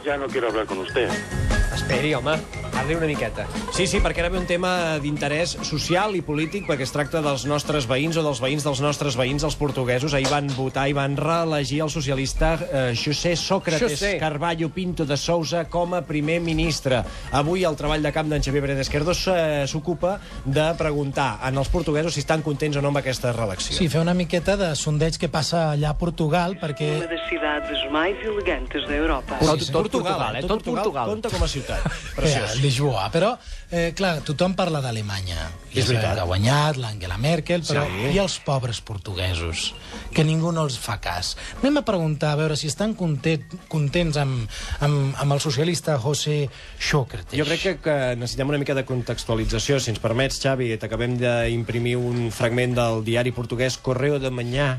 ya no quiero hablar con usted. Esperi, home, parli una miqueta. Sí, perquè ara ve un tema d'interès social i polític, perquè es tracta dels nostres veïns o dels veïns dels nostres veïns, els portuguesos. Ahir van votar i van reelegir el socialista José Sócrates Carballo Pinto de Sousa com a primer ministre. Avui el treball de camp d'en Xavier Pérez Esquerdo s'ocupa de preguntar als portuguesos si estan contents o no amb aquesta reelecció. Sí, fer una miqueta de sondeig que passa allà a Portugal, perquè... Una das cidades mais elegantes da Europa. Tot Portugal, tot Portugal. Compta com a ciutat. Preciós. Lisboa, però, clar, tothom parla d'Alemanya. És veritat. Ha guanyat l'Angela Merkel, però i els pobres portuguesos, que ningú no els fa cas. Anem a preguntar, a veure si estan contents amb el socialista José Sócrates. Jo crec que necessitem una mica de contextualització. Si ens permets, Xavi, t'acabem d'imprimir un fragment del diari portuguès Correo de Manhã,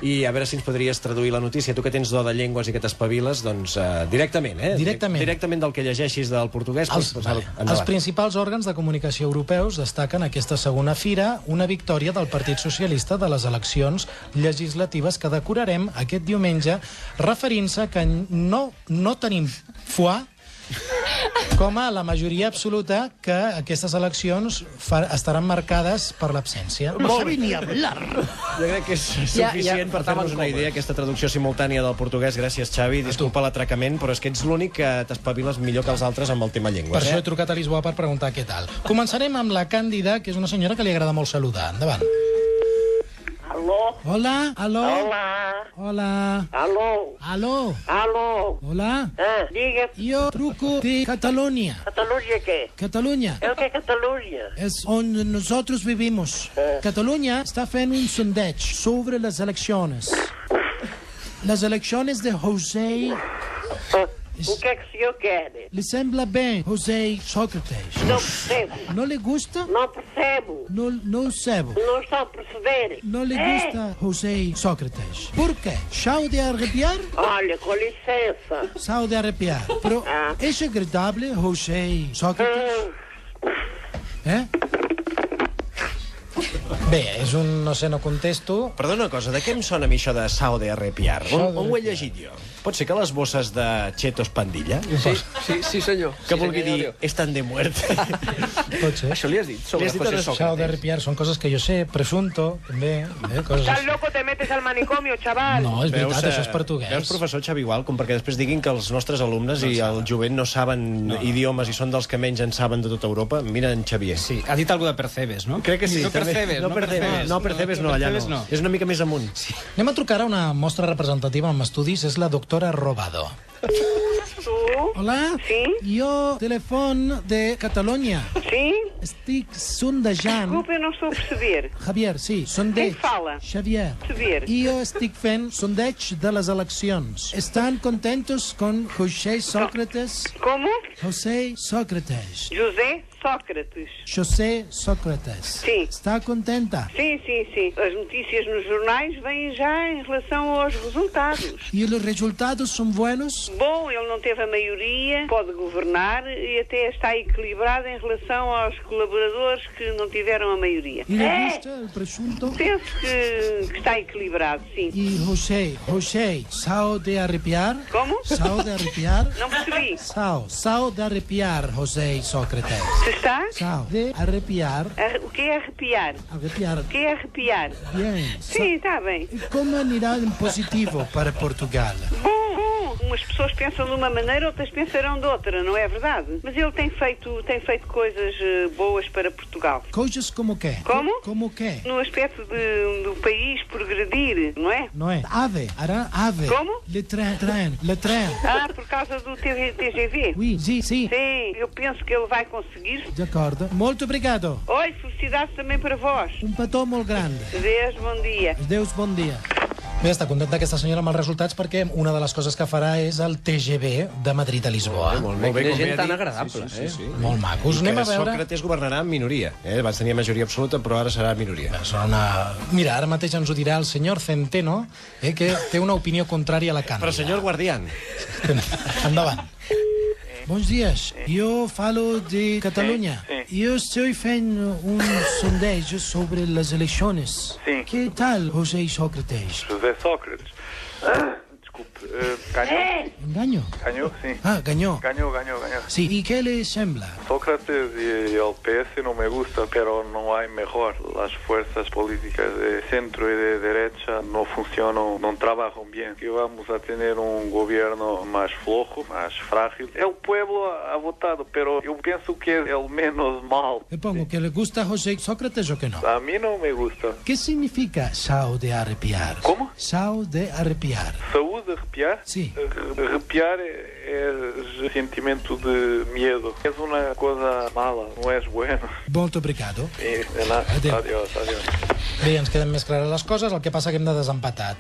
i a veure si ens podries traduir la notícia. Tu que tens do de llengües i que t'espaviles, doncs directament, directament del que llegeixis del portuguès. Els principals òrgans de comunicació europeus destaquen aquesta segona fira una victòria del Partit Socialista de les eleccions legislatives que decorarem aquest diumenge, referint-se que no tenim foie com a la majoria absoluta, que aquestes eleccions estaran marcades per l'absència. No sabe ni hablar. Jo crec que és suficient per fer-nos una idea, aquesta traducció simultània del portuguès. Gràcies, Xavi. Disculpa l'atracament, però és que ets l'únic que t'espaviles millor que els altres amb el tema llengües. Per això he trucat a Lisboa per preguntar què tal. Començarem amb la Càndida, que és una senyora que li agrada molt saludar. Endavant. Alô? Hola, aló. Olá. Hola. Alô? Aló. Alô? Hola. Diga. Jo truco de Catalunya. Catalunya qué? Catalunya. É o que é Catalunya? És on nosotros vivimos. Catalunya està fent un sondeig sobre les eleccions. Les eleccions de José... O que é que o senhor quer? Le sembla bem, José Sócrates? Não percebo. Não lhe gusta? Não percebo. Não sebo. Não estou a perceber. Não lhe gusta José Sócrates? Por quê? Chau de arrepiar? Olha, com licença. Chau de arrepiar. Però és agradável, José Sócrates? Bé, és un no sé, no contesto. Perdona una cosa, de què em sona a mi això de Sao de Arrepiar? On ho he llegit jo? Pot ser que les bosses de Chetos Pandilla? Sí, senyor. Que vulgui dir, estan de muerte. Pot ser. Això li has dit sobre José Sócrates. Chau de arrepiar són coses que jo sé, presunto, també. Estás loco, te metes al manicomio, chaval. No, és veritat, això és portuguès. Veus, professor Xavi, igual, com perquè després diguin que els nostres alumnes i el jovent no saben idiomes i són dels que menys en saben de tota Europa. Mira en Xavier. Sí, ha dit alguna de Percebes, no? Crec que sí. No Percebes, no Percebes, no, allà no. És una mica més amunt. Anem a trucar a una mostra representativa amb estudis, és la doctora Robado. Hola? Sí? Jo telefon de Catalunya. Sí? Estic sondejant... Desculpa, eu não estou a perceber. Javier, sí, sondeig. Quem fala? Xavier. Perceber. I jo estic fent sondeig de les eleccions. Estan contentos con José Sócrates? Como? José Sócrates. José Sócrates. José Sócrates. Sim. Está contenta? Sim. As notícias nos jornais vêm já em relação aos resultados. E os resultados são buenos? Bom, ele não teve a maioria, pode governar e até está equilibrado em relação aos colaboradores que não tiveram a maioria. E lhe gusta o presunto? Penso que está equilibrado, sim. E José, sao de arrepiar? Como? Sao de arrepiar? Não percebi. Sao de arrepiar, José Sócrates. Se está? Sao de arrepiar. O que é arrepiar? Arrepiar. O que é arrepiar? Bem. Sim, está bem. E como anirá em positivo para Portugal? Bom. Umas pessoas pensam de uma maneira, outras pensarão de outra, não é verdade? Mas ele tem feito coisas boas para Portugal. Coisas como quê? Como? Como quê? No aspecto do país progredir, não é? Não é? Ave. Como? Le train. Por causa do TGV? Oui, sim. Sim, eu penso que ele vai conseguir. De acordo. Muito obrigado. Oi, felicidades também para vós. Um petó molt grande. Adeus, bom dia. Adeus, bon dia. Bé, està contenta aquesta senyora amb els resultats perquè una de les coses que farà és el TGV de Madrid a Lisboa. Molt bé, Quina gent tan agradable. Sí. Molt macos. Anem a veure... Sòcrates governarà en minoria. Va tenir majoria absoluta, però ara serà minoria. Mira, ara mateix ens ho dirà el senyor Centeno, que té una opinió contrària a la Càndida. Però senyor Guardián. Endavant. Bons dies, jo falo de Catalunya. Jo estou fent un sondeig sobre les eleccions. Sí. Què tal, José Sócrates? José Sócrates. desculpe. Ganhou? Ganhou? Ganhou, sim. Ah, ganhou. Ganhou. Sí, ¿y qué le sembla? Sócrates y el PS no me gusta, pero no hay mejor. Las fuerzas políticas de centro y de derecha no funcionan, no trabajan bien. Que vamos a tener un gobierno más flojo, más frágil. El pueblo ha votado, pero yo pienso que es el menos mal. Le pongo que le gusta a José Sócrates o que no. A mí no me gusta. ¿Qué significa sao de arrepiar? ¿Cómo? Sao de arrepiar. Saúde, arrepiar? Sí. Arrepiar es sentimiento de miedo. Es una cosa mala, no es bueno. Molt obrigado. Sí, de nada. Adéu. Adiós. Bé, ens queden més clares les coses, el que passa que hem de desempatar.